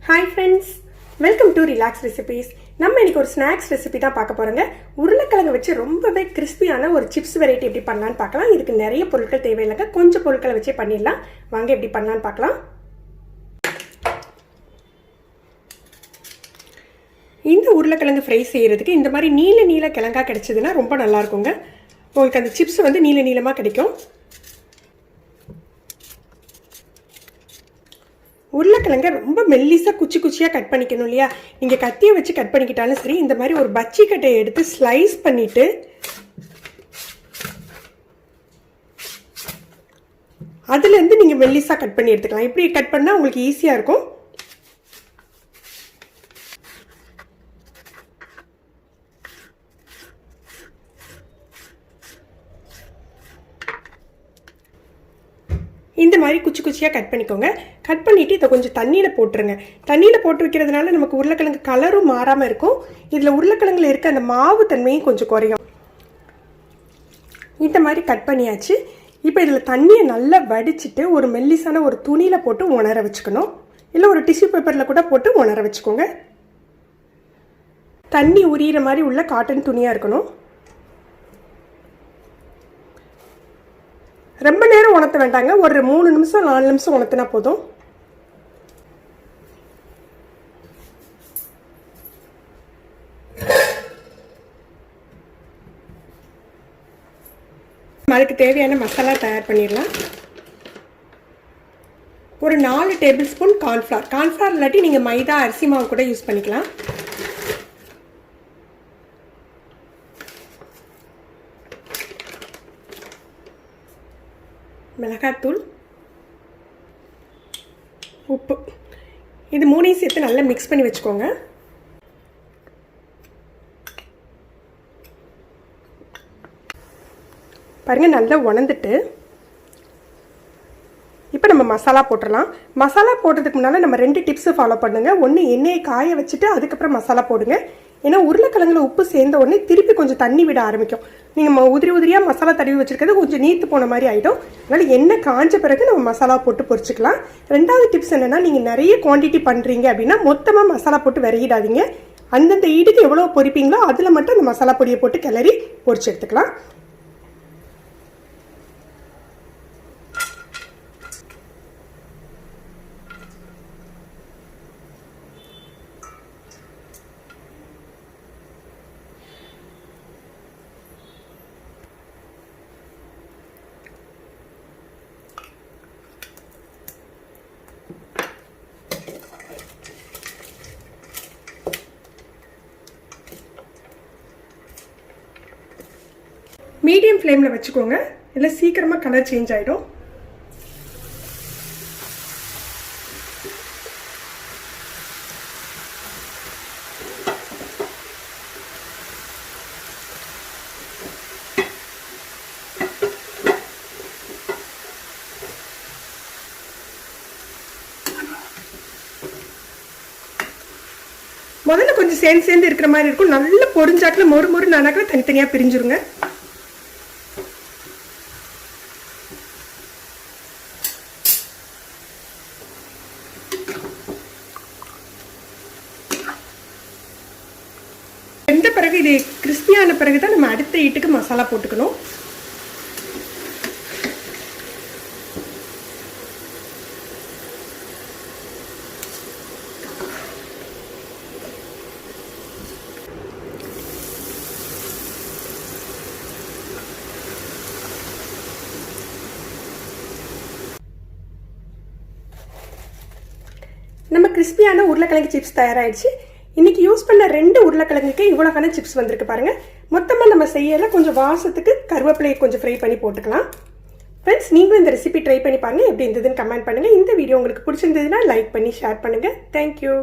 Hi friends, welcome to Relax Recipes. நம்ம இன்னைக்கு ஒரு ஸ்நாக்ஸ் ரெசிபி தான் பார்க்க போறோங்க. உருளைக்கிழங்கு வச்சு ரொம்பவே கிறிஸ்பியான ஒரு சிப்ஸ் வெரைட்டி எப்படி பண்ணலாம்னு பார்க்கலாம். இதுக்கு நிறைய பொருட்கள் தேவையில்லைங்க. கொஞ்சம் பொருட்களை வச்சே பண்ணிடலாம். வாங்க எப்படி பண்ணலாம்னு பார்க்கலாம். இந்த உருளைக்கிழங்கு ஃப்ரை செய்யறதுக்கு இந்த மாதிரி நீல நீல கிழங்கா கிடைச்சதுன்னா ரொம்ப நல்லா இருக்குங்க. உங்களுக்கு அந்த சிப்ஸ் வந்து நீல நீளமா கிடைக்கும். உருளைக்கிழங்க ரொம்ப மெல்லிசாக குச்சி குச்சியாக கட் பண்ணிக்கணும் இல்லையா? நீங்கள் கத்தியை வச்சு கட் பண்ணிக்கிட்டாலும் சரி, இந்த மாதிரி ஒரு பச்சி கட்டையை எடுத்து ஸ்லைஸ் பண்ணிவிட்டு அதுலேருந்து நீங்கள் மெல்லிசாக கட் பண்ணி எடுத்துக்கலாம். இப்படி கட் பண்ணால் உங்களுக்கு ஈஸியாக இருக்கும். இந்த மாதிரி குச்சி குச்சியாக கட் பண்ணிக்கோங்க. கட் பண்ணிவிட்டு இதை கொஞ்சம் தண்ணியில் போட்டுருங்க. தண்ணியில் போட்டு வைக்கிறதுனால நமக்கு உருளைக்கிழங்கு கலரும் மாறாமல் இருக்கும். இதில் உருளைக்கிழங்குல இருக்க அந்த மாவு தன்மையும் கொஞ்சம் குறையும். இந்த மாதிரி கட் பண்ணியாச்சு. இப்போ இதில் தண்ணியை நல்லா வடிச்சிட்டு ஒரு மெல்லிசான ஒரு துணியில் போட்டு உணர வச்சுக்கணும். இல்லை ஒரு டிஷ்யூ பேப்பரில் கூட போட்டு உணர வச்சுக்கோங்க. தண்ணி உரியிற மாதிரி உள்ள காட்டன் துணியாக இருக்கணும். ரொம்ப நேரம் உணர்த்த வேண்டாங்க. ஒரு 3 நிமிஷம் 4 நிமிஷம் உணர்த்தினா போதும். அதுக்கு தேவையான மசாலா தயார் பண்ணிடலாம். ஒரு 4 டேபிள் ஸ்பூன் கார்ன்ஃப்ளவர். கார்ன்ஃப்ளவர் இல்லாட்டி நீங்கள் மைதா அரிசி மாவு கூட யூஸ் பண்ணிக்கலாம். மிளகாத்தூள், உப்பு, இது மூணையும் சேர்த்து நல்லா மிக்ஸ் பண்ணி வச்சுக்கோங்க. பாருங்கள், நல்லா உணர்ந்துட்டு இப்போ நம்ம மசாலா போட்டுடலாம். மசாலா போடுறதுக்கு முன்னால் நம்ம 2 டிப்ஸு ஃபாலோ பண்ணுங்கள். ஒன்று, எண்ணெயை காய வச்சுட்டு அதுக்கப்புறம் மசாலா போடுங்க. ஏன்னா உருளைக்கிழங்குல உப்பு சேர்ந்த உடனே திருப்பி கொஞ்சம் தண்ணி விட ஆரம்பிக்கும். நீங்கள் உதிரி உதிரியாக மசாலா தடவி வச்சுருக்கிறது கொஞ்சம் நீத்து போன மாதிரி ஆகிடும். அதனால் எண்ணெய் காஞ்ச பிறகு நம்ம மசாலா போட்டு பொரிச்சிக்கலாம். 2வது டிப்ஸ் என்னென்னா, நீங்கள் நிறைய குவான்டிட்டி பண்ணுறீங்க அப்படின்னா மொத்தமாக மசாலா போட்டு விரையிடாதீங்க. அந்தந்த ஈடுக்கு எவ்வளோ பொரிப்பீங்களோ அதில் மட்டும் அந்த மசாலா பொடியை போட்டு கிளறி பொரிச்சு எடுத்துக்கலாம். மீடியம் ஃப்ளேமில் வச்சுக்கோங்க, இல்லை சீக்கிரமாக கலர் சேஞ்ச் ஆகிடும். முதல்ல கொஞ்சம் சேர்ந்து இருக்கிற மாதிரி இருக்கும். நல்ல பொரிஞ்சாக்கில் மொறு நானாக்கில் தனித்தனியாக பிரிஞ்சிருங்க. வெந்த பிறகு, இது கிறிஸ்பியான பிறகு தான் நம்ம அடுத்த ஈட்டுக்கு மசாலா போட்டுக்கணும். நம்ம கிறிஸ்பியான உருளைக்கிழங்கு சிப்ஸ் தயாராகிடுச்சு. இன்றைக்கி யூஸ் பண்ண 2 உருளைக்கிழங்குக்கு இவ்வளோக்கான சிப்ஸ் வந்திருக்கு பாருங்கள். மொத்தமாக நம்ம செய்யலை, கொஞ்சம் வாசத்துக்கு கருவேப்பிலையை கொஞ்சம் ஃப்ரை பண்ணி போட்டுக்கலாம். ஃப்ரெண்ட்ஸ், நீங்களும் இந்த ரெசிபி ட்ரை பண்ணி பாருங்கள். எப்படி இருந்ததுன்னு கமெண்ட் பண்ணுங்கள். இந்த வீடியோ உங்களுக்கு பிடிச்சிருந்ததுன்னா லைக் பண்ணி ஷேர் பண்ணுங்கள். தேங்க்யூ.